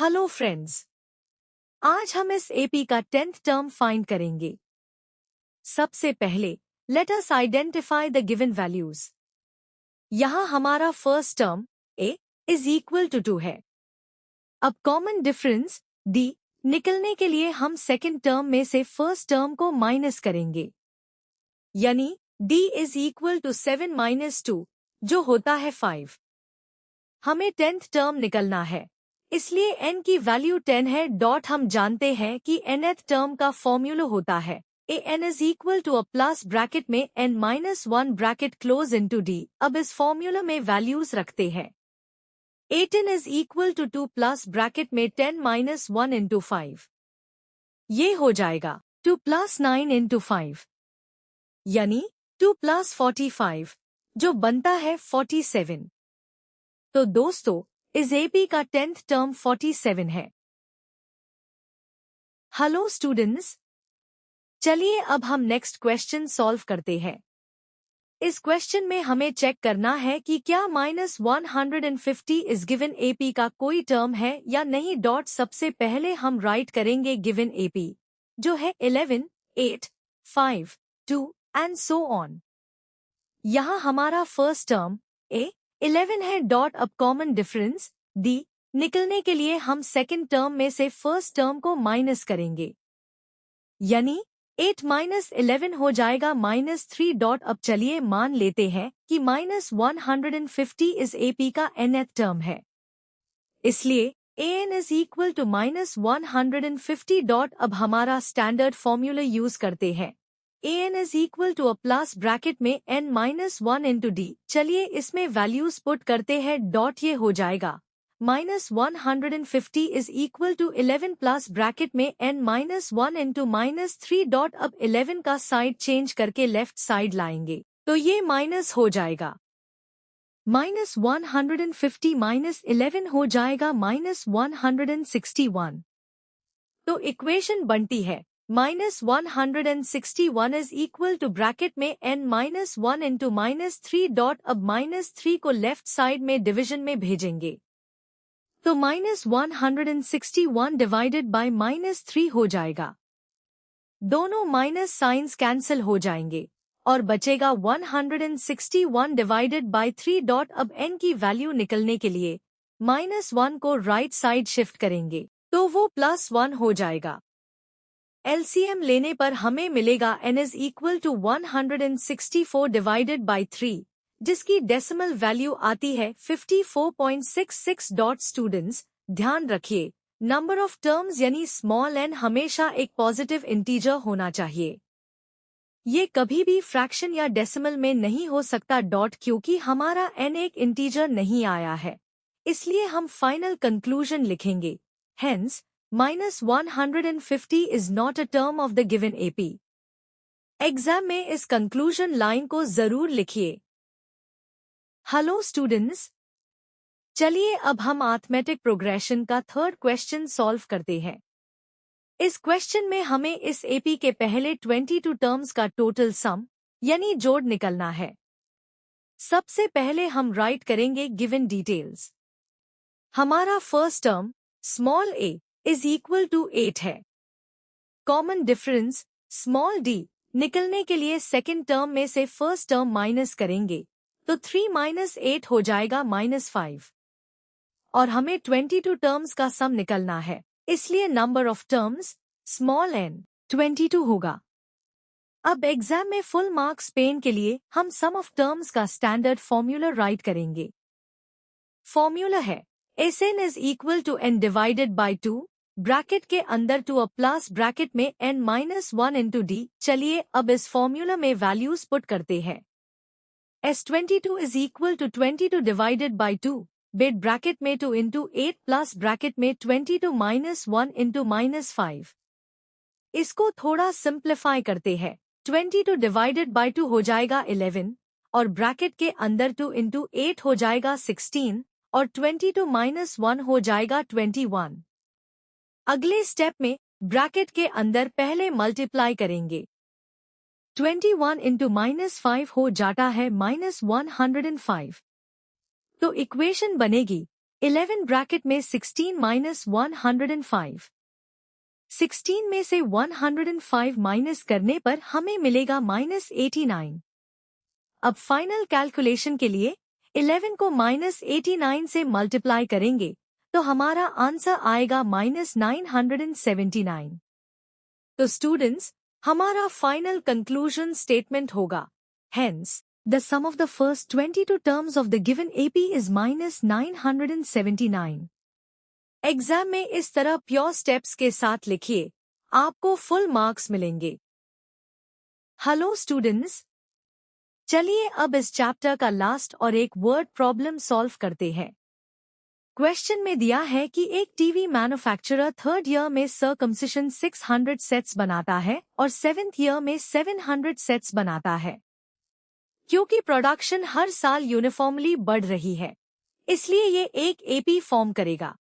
Hello friends, आज हम इस एपी का 10th टर्म फाइंड करेंगे। सबसे पहले let us identify the given values. यहाँ हमारा first term a is equal to 2 है। अब कॉमन डिफरेंस d निकलने के लिए हम सेकेंड टर्म में से फर्स्ट टर्म को माइनस करेंगे, यानी d is equal to 7 minus 2 जो होता है 5। हमें 10th टर्म निकलना है, इसलिए n की वैल्यू 10 है। हम जानते हैं कि nth टर्म का फॉर्मूला होता है an is equal to a plus bracket में n minus 1 bracket close into d। अब इस फॉर्मूला में वैल्यूज रखते हैं। 18 is equal to 2 plus bracket में 10 माइनस 1 इंटू 5। ये हो जाएगा 2 प्लस 9 इंटू 5, यानी 2 प्लस 45 जो बनता है 47। तो दोस्तों, इस एपी का 10th टर्म 47 है। हेलो स्टूडेंट्स, चलिए अब हम नेक्स्ट क्वेश्चन सॉल्व करते हैं। इस क्वेश्चन में हमें चेक करना है कि क्या -150 इस गिवन एपी का कोई टर्म है या नहीं। सबसे पहले हम राइट करेंगे गिवन एपी, जो है 11, 8, 5, 2 एंड सो ऑन। यहाँ हमारा फर्स्ट टर्म a 11 है। अब कॉमन डिफरेंस d निकलने के लिए हम सेकेंड टर्म में से फर्स्ट टर्म को माइनस करेंगे, यानी 8 माइनस 11 हो जाएगा -3। अब चलिए मान लेते हैं कि -150 इस एपी का nth टर्म है, इसलिए an इज इक्वल टू -150। अब हमारा स्टैंडर्ड फॉर्मूला यूज करते हैं। an is equal to a plus bracket में n माइनस 1 इंटू डी। चलिए इसमें वैल्यूज पुट करते हैं। ये हो जाएगा -150 is equal to 11 plus bracket में n माइनस 1 इंटू -3। अब 11 का साइड चेंज करके लेफ्ट साइड लाएंगे तो ये माइनस हो जाएगा। -150 माइनस 11 हो जाएगा -161। तो इक्वेशन बनती है -161 इज इक्वल टू ब्रैकेट में n माइनस 1 इंटू -3। अब -3 को लेफ्ट साइड में डिवीजन में भेजेंगे तो -161 डिवाइडेड बाय -3 हो जाएगा। दोनों माइनस साइंस कैंसिल हो जाएंगे और बचेगा 161 डिवाइडेड बाय 3। अब n की वैल्यू निकलने के लिए -1 को राइट साइड शिफ्ट करेंगे तो वो +1 हो जाएगा। एलसीएम लेने पर हमें मिलेगा n is equal to 164 divided by 3, जिसकी डेसिमल वैल्यू आती है 54.66। स्टूडेंट्स, ध्यान रखिए, नंबर ऑफ टर्म्स यानी स्मॉल n हमेशा एक पॉजिटिव इंटीजर होना चाहिए। ये कभी भी फ्रैक्शन या डेसिमल में नहीं हो सकता। क्योंकि हमारा n एक इंटीजर नहीं आया है, इसलिए हम फाइनल कंक्लूजन लिखेंगे। Hence -150 is not a term of the given AP। Exam में इस कंक्लूजन लाइन को जरूर लिखिए। हेलो स्टूडेंट्स, चलिए अब हम अरिथमेटिक प्रोग्रेशन का थर्ड क्वेश्चन सॉल्व करते हैं। इस क्वेश्चन में हमें इस एपी के पहले 22 टर्म्स का टोटल सम यानी जोड़ निकलना है। सबसे पहले हम राइट करेंगे गिवन डिटेल्स। हमारा first term small a is equal to 8 है। कॉमन डिफरेंस स्मॉल d निकलने के लिए सेकेंड टर्म में से फर्स्ट टर्म माइनस करेंगे तो 3 माइनस 8 हो जाएगा -5। और हमें 22 टर्म्स का सम निकलना है, इसलिए number of terms small n 22 होगा। अब एग्जाम में फुल मार्क्स पेन के लिए हम सम ऑफ टर्म्स का स्टैंडर्ड फॉर्मूला राइट करेंगे। फॉर्मूला है Sn is equal to n divided by 2 bracket के अंदर टू अ प्लस ब्रैकेट में n माइनस 1 इंटू डी। चलिए अब इस फॉर्मूला में वैल्यूज पुट करते हैं। S22 is equal to 22 divided by 2 बिट ब्रैकेट में 2 इंटू 8 प्लस ब्रैकेट में 22 माइनस 1 इंटू -5। इसको थोड़ा सिंप्लीफाई करते हैं। 22 डिवाइडेड बाई 2 हो जाएगा 11 और ब्रैकेट के अंदर 2 इंटू 8 हो जाएगा 16 और 22 माइनस 1 हो जाएगा 21। अगले स्टेप में ब्रैकेट के अंदर पहले मल्टीप्लाई करेंगे। 21 इंटू -5 हो जाता है -105। तो इक्वेशन बनेगी 11 ब्रैकेट में 16 माइनस 105। 16 में से 105 माइनस करने पर हमें मिलेगा -89। अब फाइनल कैलकुलेशन के लिए 11 को -89 से मल्टीप्लाई करेंगे तो हमारा आंसर आएगा -979। तो स्टूडेंट्स, हमारा फाइनल कंक्लूजन स्टेटमेंट होगा, hence the sum of the first 22 terms of the given AP is -979। Exam में इस तरह प्योर स्टेप्स के साथ लिखिए, आपको फुल मार्क्स मिलेंगे। हेलो स्टूडेंट्स, चलिए अब इस चैप्टर का लास्ट और एक वर्ड प्रॉब्लम सॉल्व करते हैं। क्वेश्चन में दिया है कि एक टीवी मैन्युफैक्चरर थर्ड ईयर में सर्कमसिशन 600 सेट्स बनाता है और 7th ईयर में 700 सेट्स बनाता है। क्योंकि प्रोडक्शन हर साल यूनिफॉर्मली बढ़ रही है, इसलिए ये एक एपी फॉर्म करेगा।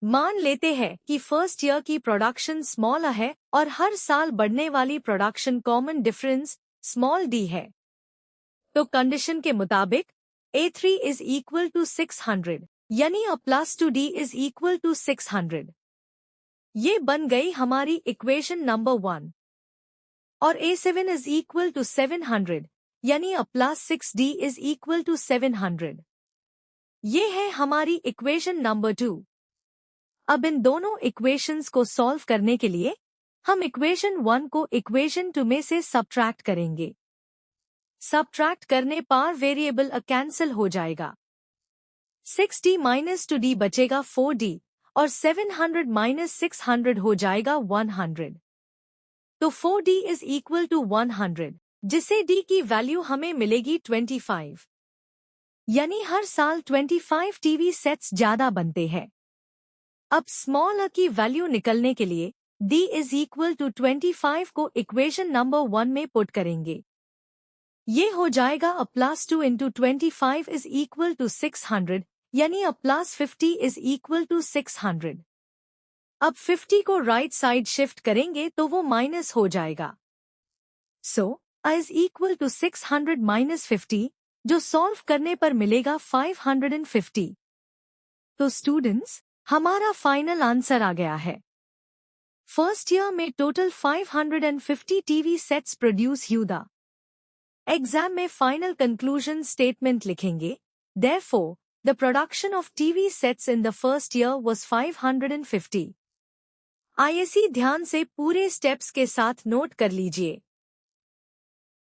मान लेते हैं कि फर्स्ट ईयर की प्रोडक्शन स्मॉल है और हर साल बढ़ने वाली production common difference small D है। तो कंडीशन के मुताबिक A3 इज इक्वल टू 600, यानी A+2D इज इक्वल टू 600। ये बन गई हमारी इक्वेशन नंबर 1। और A7 इज इक्वल टू 700, यानी A+6D इज इक्वल टू 700। ये है हमारी इक्वेशन नंबर 2। अब इन दोनों इक्वेशंस को सॉल्व करने के लिए हम इक्वेशन 1 को इक्वेशन 2 में से सब्ट्रैक्ट करेंगे। सब्ट्रैक्ट करने पर वेरिएबल कैंसिल हो जाएगा। 6D माइनस 2D बचेगा 4D और 700 माइनस 600 हो जाएगा 100। तो 4D इज इक्वल टू 100, जिसे D की वैल्यू हमें मिलेगी 25। यानी हर साल 25 टीवी सेट्स ज्यादा बनते हैं। अब स्मॉल की वैल्यू निकलने के लिए D इज इक्वल टू 25 को इक्वेशन नंबर 1 में पुट करेंगे। ये हो जाएगा A+2 into 25 is equal to 600, यानी A+50 इज इक्वल टू 600। अब 50 को राइट साइड शिफ्ट करेंगे तो वो माइनस हो जाएगा। So A is equal to 600 minus 50, जो सॉल्व करने पर मिलेगा 550। तो स्टूडेंट्स, हमारा फाइनल आंसर आ गया है। फर्स्ट ईयर में टोटल 550 टीवी सेट्स प्रोड्यूस हुआ। एग्जाम में फाइनल कंक्लूजन स्टेटमेंट लिखेंगे, Therefore, the production of TV sets in the first year was 550। आइए ध्यान से पूरे स्टेप्स के साथ नोट कर लीजिए।